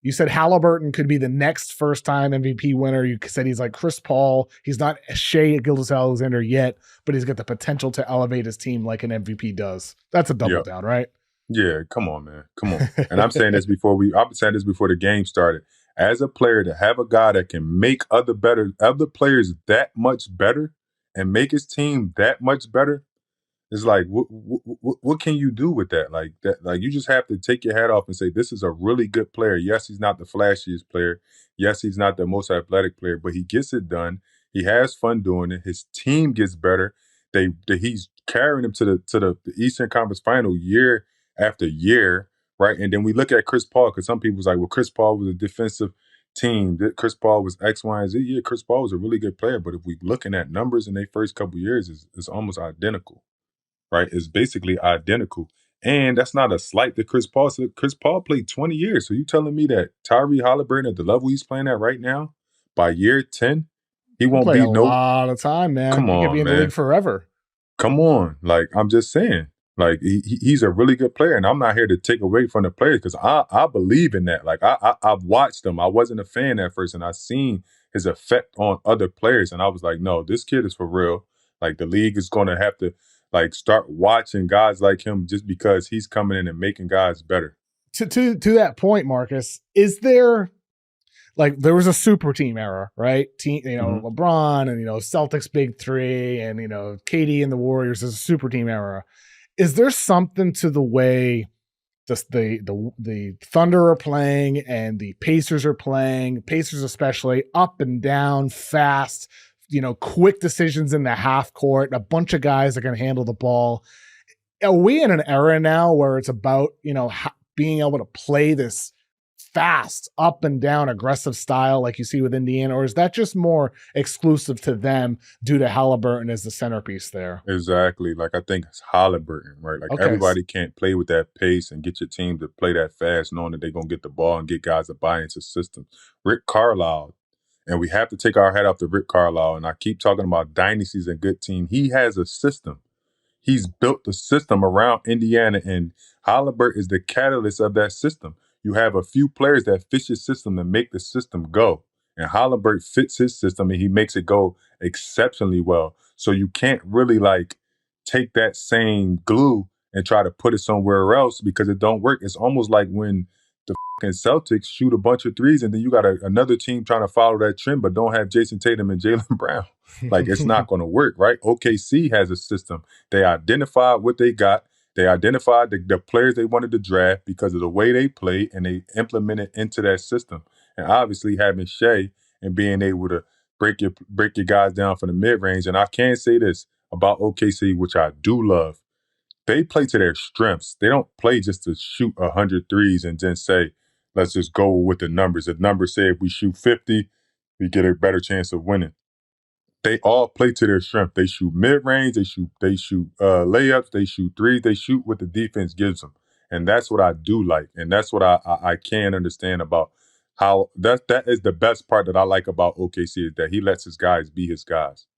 You said Haliburton could be the next first-time MVP winner. You said he's like Chris Paul. He's not Shea Gilgeous-Alexander yet, but he's got the potential to elevate his team like an MVP does. That's a double down, right? Yeah, come on, man. Come on. And I'm saying this before the game started. As a player, to have a guy that can make other players that much better and make his team that much better, it's like, what can you do with that? Like you just have to take your hat off and say, this is a really good player. Yes, he's not the flashiest player. Yes, he's not the most athletic player, but he gets it done. He has fun doing it. His team gets better. He's carrying them to the Eastern Conference Final year after year, right? And then we look at Chris Paul, because some people's like, well, Chris Paul was a defensive team. Chris Paul was X, Y, and Z. Yeah, Chris Paul was a really good player, but if we're looking at numbers in their first couple years, it's almost identical. Right, is basically identical. And that's not a slight to Chris Paul. So Chris Paul played 20 years. So you telling me that Tyrese Haliburton at the level he's playing at right now, by year 10, he won't play be a lot of time, man. Come on, he could be in the league forever. Come on. Like, I'm just saying. Like, he's a really good player, and I'm not here to take away from the players, because I believe in that. Like, I've watched him. I wasn't a fan at first, and I seen his effect on other players, and I was like, no, this kid is for real. Like, the league is going to have to start watching guys like him, just because he's coming in and making guys better. To that point, Marcus, is there, like, there was a super team era, right? LeBron and, Celtics big three and, KD and the Warriors is a super team era. Is there something to the way the Thunder are playing and the Pacers are playing, Pacers especially, up and down, fast, quick decisions in the half court, a bunch of guys that can handle the ball? Are we in an era now where it's about, being able to play this fast, up and down, aggressive style like you see with Indiana, or is that just more exclusive to them due to Haliburton as the centerpiece there? Exactly. Like, I think it's Haliburton, right? Like, everybody can't play with that pace and get your team to play that fast, knowing that they're going to get the ball and get guys to buy into systems. Rick Carlisle, and we have to take our hat off to Rick Carlisle, and I keep talking about dynasties and good team. He has a system. He's built the system around Indiana, and Haliburton is the catalyst of that system. You have a few players that fit your system and make the system go. And Haliburton fits his system, and he makes it go exceptionally well. So you can't really take that same glue and try to put it somewhere else, because it don't work. It's almost like when the fucking Celtics shoot a bunch of threes and then you got another team trying to follow that trend but don't have Jason Tatum and Jaylen Brown. Like, it's not going to work, right? OKC has a system. They identified what they got. They identified the players they wanted to draft because of the way they play, and they implemented into that system. And obviously having Shea and being able to break your guys down from the mid-range. And I can say this about OKC, which I do love. They play to their strengths. They don't play just to shoot 100 threes and then say, let's just go with the numbers. The numbers say if we shoot 50, we get a better chance of winning. They all play to their strength. They shoot mid-range, they shoot layups, they shoot threes, they shoot what the defense gives them. And that's what I do like. And that's what I can understand about how that is the best part that I like about OKC, is that he lets his guys be his guys.